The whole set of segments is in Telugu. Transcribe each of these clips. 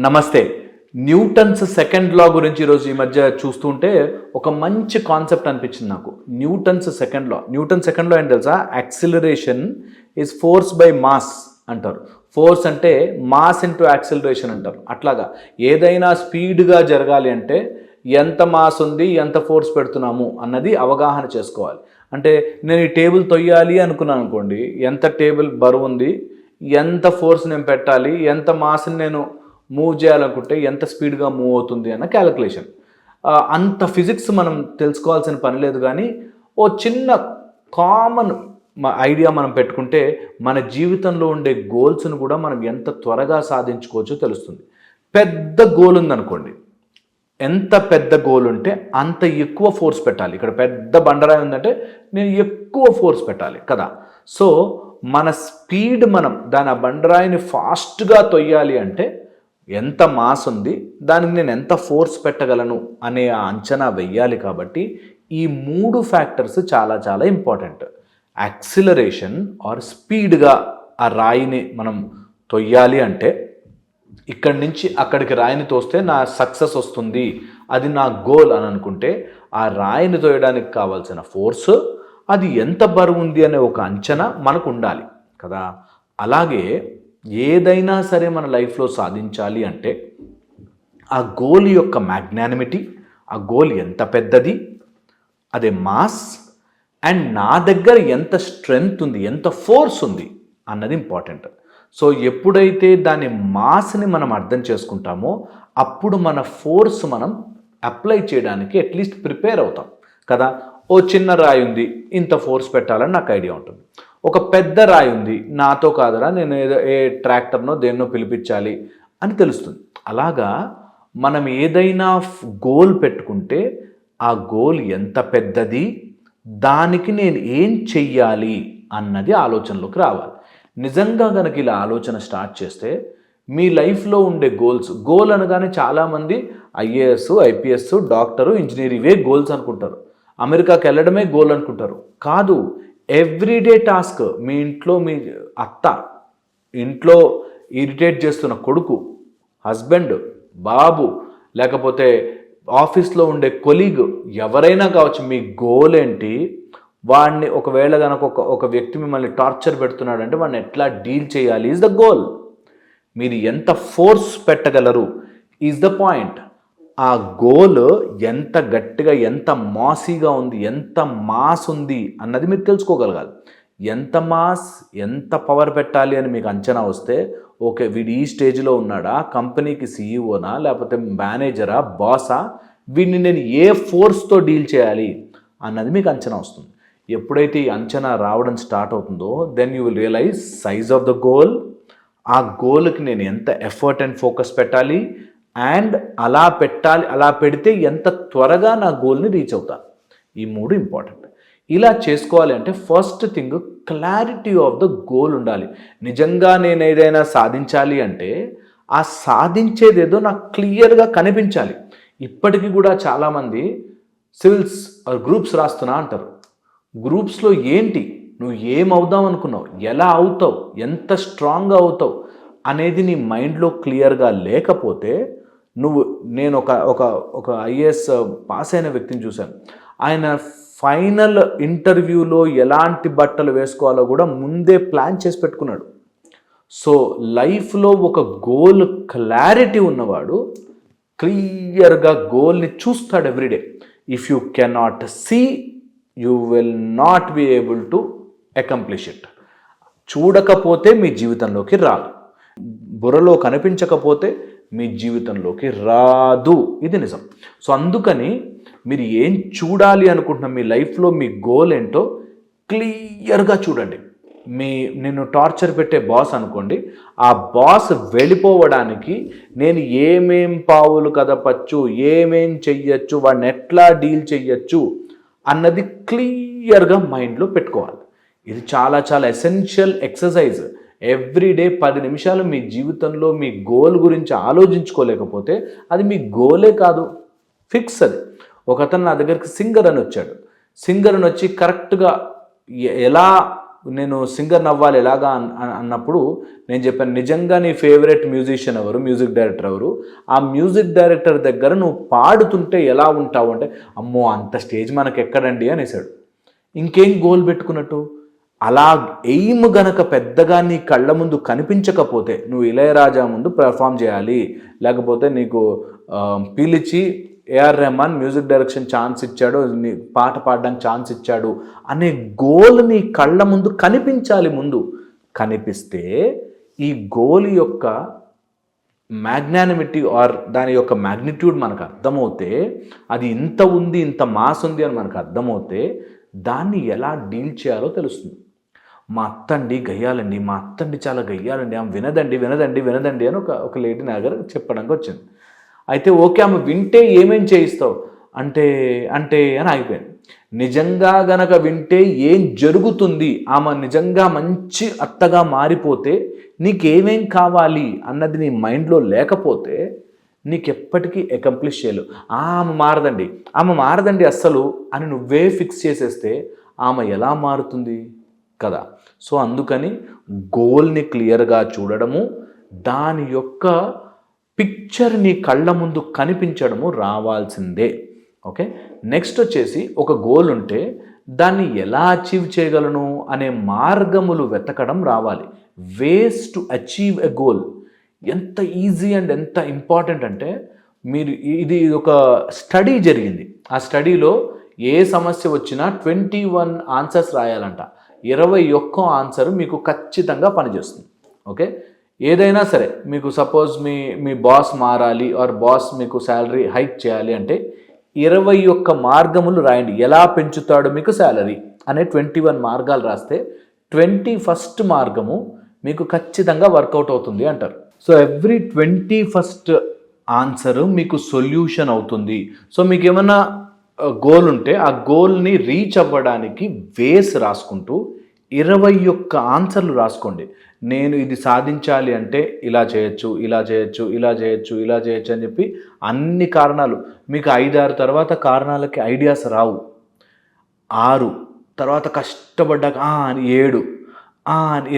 నమస్తే. న్యూటన్స్ సెకండ్ లా గురించి ఈరోజు ఈ మధ్య చూస్తుంటే ఒక మంచి కాన్సెప్ట్ అనిపించింది నాకు. న్యూటన్ సెకండ్ లా ఏంటి తెలుసా? Acceleration is force by mass అంటారు. ఫోర్స్ అంటే మాస్ ఇంటూ యాక్సిలరేషన్ అంటారు. అట్లాగా ఏదైనా స్పీడ్గా జరగాలి అంటే ఎంత మాస్ ఉంది, ఎంత ఫోర్స్ పెడుతున్నాము అన్నది అవగాహన చేసుకోవాలి. అంటే నేను ఈ టేబుల్ తొయ్యాలి అనుకున్నాను అనుకోండి, ఎంత టేబుల్ బరువు ఉంది, ఎంత ఫోర్స్ నేను పెట్టాలి, ఎంత మాస్ని నేను మూవ్ చేయాలనుకుంటే ఎంత స్పీడ్గా మూవ్ అవుతుంది అన్న క్యాలిక్యులేషన్. అంత ఫిజిక్స్ మనం తెలుసుకోవాల్సిన పని లేదు, కానీ ఓ చిన్న కామన్ ఐడియా మనం పెట్టుకుంటే మన జీవితంలో ఉండే గోల్స్ను కూడా మనం ఎంత త్వరగా సాధించుకోవచ్చో తెలుస్తుంది. పెద్ద గోల్ ఉందనుకోండి, ఎంత పెద్ద గోల్ ఉంటే అంత ఎక్కువ ఫోర్స్ పెట్టాలి. ఇక్కడ పెద్ద బండరాయి ఉందంటే నేను ఎక్కువ ఫోర్స్ పెట్టాలి కదా. సో మన స్పీడ్, మనం దాని ఆ బండరాయిని ఫాస్ట్గా తొయ్యాలి అంటే ఎంత మాస్ ఉంది, దానికి నేను ఎంత ఫోర్స్ పెట్టగలను అనే ఆ అంచనా వెయ్యాలి. కాబట్టి ఈ మూడు ఫ్యాక్టర్స్ చాలా చాలా ఇంపార్టెంట్. యాక్సిలరేషన్ ఆర్ స్పీడ్గా ఆ రాయిని మనం తొయ్యాలి అంటే ఇక్కడి నుంచి అక్కడికి రాయిని తోస్తే నా సక్సెస్ వస్తుంది, అది నా గోల్ అని అనుకుంటే ఆ రాయిని తోయడానికి కావాల్సిన ఫోర్స్, అది ఎంత బరువు ఉంది అనే ఒక అంచనా మనకు ఉండాలి కదా. అలాగే ఏదైనా సరే మన లైఫ్లో సాధించాలి అంటే ఆ గోల్ యొక్క మ్యాగ్నానిమిటీ, ఆ గోల్ ఎంత పెద్దది, అదే మాస్, అండ్ నా దగ్గర ఎంత స్ట్రెంగ్త్ ఉంది, ఎంత ఫోర్స్ ఉంది అన్నది ఇంపార్టెంట్. సో ఎప్పుడైతే దాని మాస్ని మనం అర్థం చేసుకుంటామో అప్పుడు మన ఫోర్స్ మనం అప్లై చేయడానికి అట్లీస్ట్ ప్రిపేర్ అవుతాం కదా. ఓ చిన్న రాయి ఉంది, ఇంత ఫోర్స్ పెట్టాలని నాకు ఐడియా ఉంటుంది. ఒక పెద్ద రాయి ఉంది, నాతో కాదరా, నేను ఏదో ఏ ట్రాక్టర్నో దేన్నో పిలిపించాలి అని తెలుస్తుంది. అలాగా మనం ఏదైనా గోల్ పెట్టుకుంటే ఆ గోల్ ఎంత పెద్దది, దానికి నేను ఏం చెయ్యాలి అన్నది ఆలోచనలోకి రావాలి. నిజంగా కనుక ఇలా ఆలోచన స్టార్ట్ చేస్తే మీ లైఫ్లో ఉండే గోల్ అనగానే చాలామంది ఐఏఎస్, ఐపీఎస్, డాక్టరు, ఇంజనీర్ ఇవే గోల్స్ అనుకుంటారు. అమెరికాకి వెళ్ళడమే గోల్ అనుకుంటారు. కాదు, ఎవ్రీడే టాస్క్. మీ ఇంట్లో మీ అత్త, ఇంట్లో ఇరిటేట్ చేస్తున్న కొడుకు, హస్బెండ్, బాబు, లేకపోతే ఆఫీస్లో ఉండే కొలీగ్, ఎవరైనా కావచ్చు, మీ గోల్ ఏంటి, వాడిని ఒకవేళ కనుక ఒక వ్యక్తి మిమ్మల్ని టార్చర్ పెడుతున్నాడంటే వాడిని ఎట్లా డీల్ చేయాలి ఈజ్ ద గోల్. మీరు ఎంత ఫోర్స్ పెట్టగలరు ఈజ్ ద పాయింట్. ఆ గోల్ ఎంత గట్టిగా, ఎంత మాసీగా ఉంది, ఎంత మాస్ ఉంది అన్నది మీరు తెలుసుకోగలగాలి. ఎంత మాస్, ఎంత పవర్ పెట్టాలి అని మీకు అంచనా వస్తే, ఓకే వీడు ఈ స్టేజ్లో ఉన్నాడా, కంపెనీకి సీఈఓనా, లేకపోతే మేనేజరా, బాసా, వీడిని నేను ఏ ఫోర్స్తో డీల్ చేయాలి అన్నది మీకు అంచనా వస్తుంది. ఎప్పుడైతే ఈ అంచనా రావడం స్టార్ట్ అవుతుందో then you will realise size of the goal, ఆ గోల్కి నేను ఎంత ఎఫర్ట్ అండ్ ఫోకస్ పెట్టాలి, అండ్ అలా పెడితే ఎంత త్వరగా నా గోల్ని రీచ్ అవుతాను. ఈ మూడు ఇంపార్టెంట్. ఇలా చేసుకోవాలి అంటే first thing clarity of the goal ఉండాలి. నిజంగా నేను ఏదైనా సాధించాలి అంటే ఆ సాధించేదేదో నాకు క్లియర్గా కనిపించాలి. ఇప్పటికీ కూడా చాలామంది సివిల్స్ గ్రూప్స్ రాస్తున్నా అంటారు. గ్రూప్స్లో ఏంటి, నువ్వు ఏమవుదాం అనుకున్నావు, ఎలా అవుతావు, ఎంత స్ట్రాంగ్గా అవుతావు అనేది నీ మైండ్లో క్లియర్గా లేకపోతే నేను ఒక ఐఏఎస్ పాస్ అయిన వ్యక్తిని చూశాను. ఆయన ఫైనల్ ఇంటర్వ్యూలో ఎలాంటి బట్టలు వేసుకోవాలో కూడా ముందే ప్లాన్ చేసి పెట్టుకున్నాడు. సో లైఫ్లో ఒక గోల్ క్లారిటీ ఉన్నవాడు క్లియర్గా గోల్ని చూస్తాడు every day. If you cannot see, you will not be able to accomplish it. చూడకపోతే మీ జీవితంలోకి రాదు, బుర్రలో కనిపించకపోతే మీ జీవితంలోకి రాదు. ఇది నిజం. సో అందుకని మీరు ఏం చూడాలి అనుకుంటున్నా, మీ లైఫ్లో మీ గోల్ ఏంటో క్లియర్గా చూడండి. నేను టార్చర్ పెట్టే బాస్ అనుకోండి, ఆ బాస్ వెళ్ళిపోవడానికి నేను ఏమేం పావులు కదపచ్చు, ఏమేం చెయ్యొచ్చు, వాడిని ఎట్లా డీల్ చెయ్యొచ్చు అన్నది క్లియర్గా మైండ్లో పెట్టుకోవాలి. ఇది చాలా చాలా ఎసెన్షియల్ ఎక్సర్సైజ్. ఎవ్రీడే 10 నిమిషాలు మీ జీవితంలో మీ గోల్ గురించి ఆలోచించుకోలేకపోతే అది మీ గోలే కాదు, ఫిక్స్ అది. ఒకతను నా దగ్గరికి సింగర్ అని వచ్చాడు. సింగర్ అని వచ్చి కరెక్ట్గా ఎలా నేను సింగర్ నవ్వాలి ఎలాగా అన్నప్పుడు నేను చెప్పాను, నిజంగా నీ ఫేవరెట్ మ్యూజిషియన్ ఎవరు, మ్యూజిక్ డైరెక్టర్ ఎవరు, ఆ మ్యూజిక్ డైరెక్టర్ దగ్గర నువ్వు పాడుతుంటే ఎలా ఉంటావు అంటే, అమ్మో అంత స్టేజ్ మనకు ఎక్కడండి అనేసాడు. ఇంకేం గోల్ పెట్టుకున్నట్టు? అలా ఎయిమ్ గనక పెద్దగా నీ కళ్ళ ముందు కనిపించకపోతే, నువ్వు ఇళయరాజా ముందు పెర్ఫామ్ చేయాలి, లేకపోతే నీకు పిలిచి AR Rahman music direction chance ఇచ్చాడు, నీ పాట పాడడానికి ఛాన్స్ ఇచ్చాడు అనే గోల్ నీ కళ్ళ ముందు కనిపించాలి. ముందు కనిపిస్తే ఈ గోల్ యొక్క మ్యాగ్నానిమిటీ ఆర్ దాని యొక్క మ్యాగ్నిట్యూడ్ మనకు అర్థమవుతే, అది ఇంత ఉంది, ఇంత మాస్ ఉంది అని మనకు అర్థమవుతే, దాన్ని ఎలా డీల్ చేయాలో తెలుస్తుంది. మా అత్తండి గయ్యాలండి, మా అత్తండి చాలా గయ్యాలండి, ఆమె వినదండి వినదండి వినదండి అని ఒక లేడీ నా దగ్గర చెప్పడానికి వచ్చింది. అయితే ఓకే, ఆమె వింటే ఏమేం చేయిస్తావు అంటే అంటే అని ఆగిపోయాను. నిజంగా గనక వింటే ఏం జరుగుతుంది, ఆమె నిజంగా మంచి అత్తగా మారిపోతే నీకేమేం కావాలి అన్నది నీ మైండ్లో లేకపోతే నీకెప్పటికీ అకంప్లిష్ చేయలేవు. ఆమె మారదండి అస్సలు అని నువ్వే ఫిక్స్ చేసేస్తే ఆమె ఎలా మారుతుంది కదా. సో అందుకని గోల్ని క్లియర్గా చూడడము, దాని యొక్క పిక్చర్ నీ కళ్ళ ముందు కనిపించడము రావాల్సిందే. ఓకే, నెక్స్ట్ వచ్చేసి ఒక గోల్ ఉంటే దాన్ని ఎలా అచీవ్ చేయగలను అనే మార్గములు వెతకడం రావాలి. Ways to achieve a goal ఎంత ఈజీ అండ్ ఎంత ఇంపార్టెంట్ అంటే, మీరు ఇది ఒక స్టడీ జరిగింది. ఆ స్టడీలో ఏ సమస్య వచ్చినా 21 ఆన్సర్స్ రాయాలంట. 21 ఆన్సర్ మీకు ఖచ్చితంగా పనిచేస్తుంది. ఓకే, ఏదైనా సరే మీకు సపోజ్ మీ బాస్ మారాలి ఆర్ బాస్ మీకు శాలరీ హైక్ చేయాలి అంటే 21 మార్గములు రాయండి. ఎలా పెంచుతాడు మీకు శాలరీ అనే 21 మార్గాలు రాస్తే 21st మార్గము మీకు ఖచ్చితంగా వర్కౌట్ అవుతుంది అంటారు. సో ఎవ్రీ 21st ఆన్సర్ మీకు సొల్యూషన్ అవుతుంది. సో మీకు ఏమన్నా గోల్ ఉంటే ఆ గోల్ని రీచ్ అవ్వడానికి వేస్ రాసుకుంటూ 21 ఆన్సర్లు రాసుకోండి. నేను ఇది సాధించాలి అంటే ఇలా చేయొచ్చు, ఇలా చేయొచ్చు, ఇలా చేయొచ్చు, ఇలా చేయొచ్చు అని చెప్పి అన్ని కారణాలు. మీకు 5-6 తర్వాత కారణాలకి ఐడియాస్ రావు. 6 తర్వాత కష్టపడ్డాక 7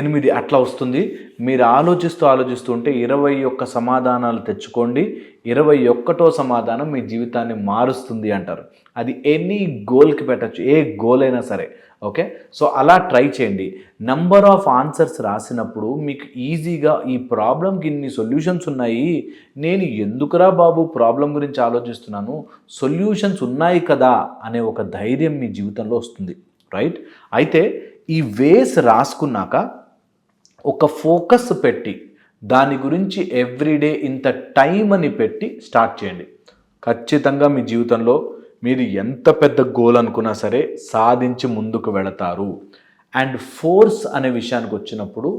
8 అట్లా వస్తుంది. మీరు ఆలోచిస్తూ ఉంటే 21 సమాధానాలు తెచ్చుకోండి. 21వ సమాధానం మీ జీవితాన్ని మారుస్తుంది అంటారు. అది ఎనీ గోల్కి పెట్టచ్చు, ఏ గోల్ అయినా సరే. ఓకే, సో అలా ట్రై చేయండి. నంబర్ ఆఫ్ ఆన్సర్స్ రాసినప్పుడు మీకు ఈజీగా ఈ ప్రాబ్లంకి ఇన్ని సొల్యూషన్స్ ఉన్నాయి, నేను ఎందుకురా బాబు ప్రాబ్లం గురించి ఆలోచిస్తున్నాను, సొల్యూషన్స్ ఉన్నాయి కదా అనే ఒక ధైర్యం మీ జీవితంలో వస్తుంది. రైట్, అయితే ఈ వేస్ రాసుకున్నాక ఒక ఫోకస్ పెట్టి దాని గురించి ఎవ్రీడే ఇంత టైం అని పెట్టి స్టార్ట్ చేయండి. ఖచ్చితంగా మీ జీవితంలో మీరు ఎంత పెద్ద గోల్ అనుకున్నా సరే సాధించి ముందుకు వెళతారు. అండ్ ఫోర్స్ అనే విషయానికి వచ్చినప్పుడు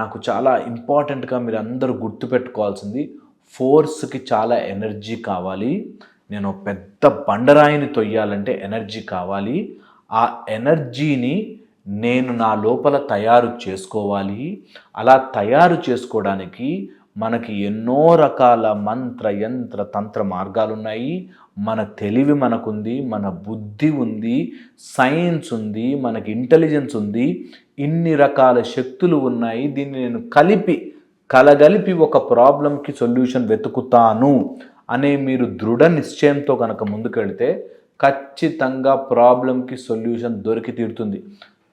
నాకు చాలా ఇంపార్టెంట్గా మీరు అందరూ గుర్తుపెట్టుకోవాల్సింది, ఫోర్స్కి చాలా ఎనర్జీ కావాలి. నేను పెద్ద బండరాయిని తొయ్యాలంటే ఎనర్జీ కావాలి. ఆ ఎనర్జీని నేను నా లోపల తయారు చేసుకోవాలి. అలా తయారు చేసుకోవడానికి మనకి ఎన్నో రకాల మంత్ర యంత్ర తంత్ర మార్గాలు ఉన్నాయి. మన తెలివి మనకుంది, మన బుద్ధి ఉంది, సైన్స్ ఉంది, మనకి ఇంటెలిజెన్స్ ఉంది, ఇన్ని రకాల శక్తులు ఉన్నాయి. దీన్ని నేను కలగలిపి ఒక ప్రాబ్లంకి సొల్యూషన్ వెతుకుతాను అనే మీరు దృఢ నిశ్చయంతో కనుక ముందుకెళ్తే ఖచ్చితంగా ప్రాబ్లంకి సొల్యూషన్ దొరికి తీరుతుంది.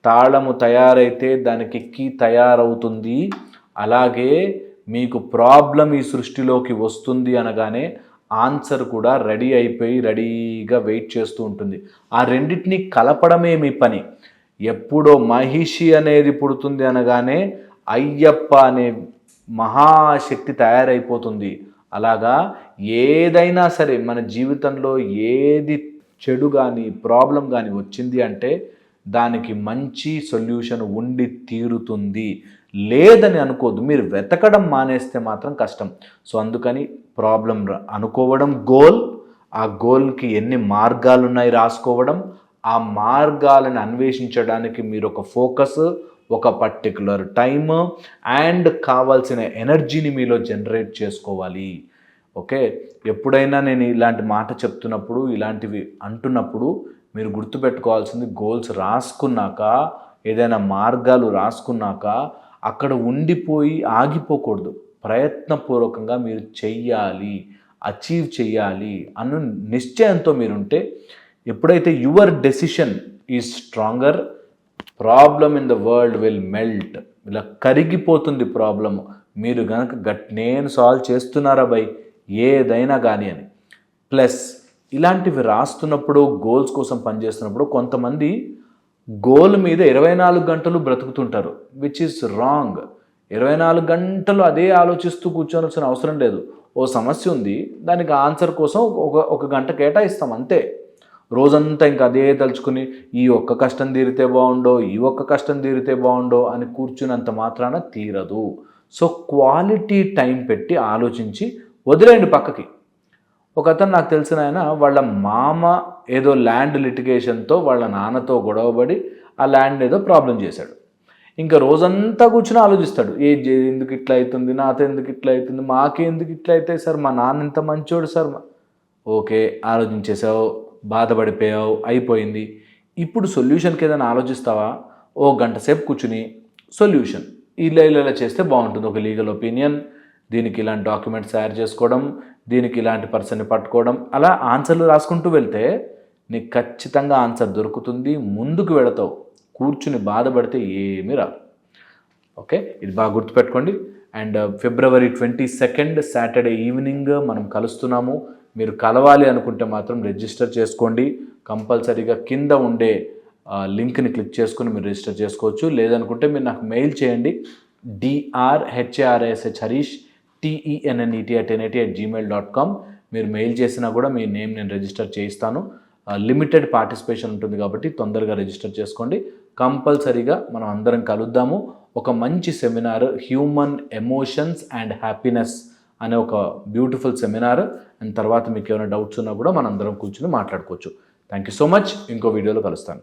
తాళము తయారైతే దానికి కీ తయారవుతుంది. అలాగే మీకు ప్రాబ్లం ఈ సృష్టిలోకి వస్తుంది అనగానే ఆన్సర్ కూడా రెడీ అయిపోయి రెడీగా వెయిట్ చేస్తూ ఉంటుంది. ఆ రెండింటినీ కలపడమే మీ పని. ఎప్పుడో మహిషి అనేది పుడుతుంది అనగానే అయ్యప్ప అనే మహాశక్తి తయారైపోతుంది. అలాగా ఏదైనా సరే మన జీవితంలో ఏది చెడు కానీ ప్రాబ్లం కానీ వచ్చింది అంటే దానికి మంచి సొల్యూషన్ ఉండి తీరుతుంది. లేదని అనుకోద్దు. మీరు వెతకడం మానేస్తే మాత్రం కష్టం. సో అందుకని ప్రాబ్లం అనుకోవడం గోల్, ఆ గోల్కి ఎన్ని మార్గాలు ఉన్నాయి రాసుకోవడం, ఆ మార్గాలను అన్వేషించడానికి మీరు ఒక ఫోకస్, ఒక పర్టికులర్ టైమ్ అండ్ కావాల్సిన ఎనర్జీని మీలో జనరేట్ చేసుకోవాలి. ఓకే, ఎప్పుడైనా నేను ఇలాంటి మాట చెప్తున్నప్పుడు, ఇలాంటివి అంటున్నప్పుడు మీరు గుర్తుపెట్టుకోవాల్సింది, గోల్స్ రాసుకున్నాక ఏదైనా మార్గాలు రాసుకున్నాక అక్కడ ఉండిపోయి ఆగిపోకూడదు. ప్రయత్నపూర్వకంగా మీరు చెయ్యాలి, అచీవ్ చెయ్యాలి అన్న నిశ్చయంతో మీరుంటే, ఎప్పుడైతే your decision is stronger, problem in the world will melt. ఇలా కరిగిపోతుంది ప్రాబ్లమ్. మీరు కనుక నేను సాల్వ్ చేస్తున్నారా బై ఏదైనా కానీ అని. ప్లస్ ఇలాంటివి రాస్తున్నప్పుడు, గోల్స్ కోసం పనిచేస్తున్నప్పుడు కొంతమంది గోల్ మీద 24 గంటలు బ్రతుకుతుంటారు, విచ్ ఈస్ రాంగ్. 24 గంటలు అదే ఆలోచిస్తూ కూర్చోవలసిన అవసరం లేదు. ఓ సమస్య ఉంది, దానికి ఆన్సర్ కోసం ఒక గంట కేటాయిస్తాం అంతే. రోజంతా ఇంకా అదే తలుచుకుని ఈ ఒక్క కష్టం తీరితే బాగుండో, ఈ ఒక్క కష్టం తీరితే బాగుండో అని కూర్చున్నంత మాత్రాన తీరదు. సో క్వాలిటీ టైం పెట్టి ఆలోచించి వదిలేయండి పక్కకి. ఒక అతను నాకు తెలిసిన ఆయన, వాళ్ళ మామ ఏదో ల్యాండ్ లిటిగేషన్తో వాళ్ళ నాన్నతో గొడవపడి ఆ ల్యాండ్ ఏదో ప్రాబ్లం చేశాడు. ఇంకా రోజంతా కూర్చుని ఆలోచిస్తాడు, ఎందుకు ఇట్లా అవుతుంది, నాతో ఎందుకు ఇట్లా అవుతుంది, మాకే ఎందుకు ఇట్లా అవుతాయి సార్, మా నాన్న ఎంత మంచోడు సార్. ఓకే, ఆలోచించేసావు, బాధపడిపోయావు, అయిపోయింది. ఇప్పుడు సొల్యూషన్కి ఏదైనా ఆలోచిస్తావా? ఓ గంట సేపు కూర్చుని సొల్యూషన్ ఇలా చేస్తే బాగుంటుంది, ఒక లీగల్ ఒపీనియన్, దీనికి ఇలాంటి డాక్యుమెంట్స్ తయారు చేసుకోవడం, దీనికి ఇలాంటి పర్సన్ని పట్టుకోవడం, అలా ఆన్సర్లు రాసుకుంటూ వెళ్తే నీకు ఖచ్చితంగా ఆన్సర్ దొరుకుతుంది, ముందుకు వెళతావు. కూర్చుని బాధపడితే ఏమీ రాదు. ఓకే, ఇది బాగా గుర్తుపెట్టుకోండి. అండ్ February 22 సాటర్డే ఈవినింగ్ మనం కలుస్తున్నాము. మీరు కలవాలి అనుకుంటే మాత్రం రిజిస్టర్ చేసుకోండి. కంపల్సరీగా కింద ఉండే లింక్ని క్లిక్ చేసుకుని మీరు రిజిస్టర్ చేసుకోవచ్చు. లేదనుకుంటే మీరు నాకు మెయిల్ చేయండి, drharsharish@1080@gmail.com. మీరు మెయిల్ చేసినా కూడా మీ నేమ్ నేను రిజిస్టర్ చేయిస్తాను. లిమిటెడ్ పార్టిసిపేషన్ ఉంటుంది కాబట్టి తొందరగా రిజిస్టర్ చేసుకోండి. కంపల్సరీగా మనం అందరం కలుద్దాము. ఒక మంచి seminar, human emotions and happiness అనే ఒక బ్యూటిఫుల్ సెమినార్. అండ్ తర్వాత మీకు ఏమైనా డౌట్స్ ఉన్నా కూడా మనం అందరం కూర్చొని మాట్లాడుకోవచ్చు. Thank you so much. ఇంకో వీడియోలో కలుస్తాను.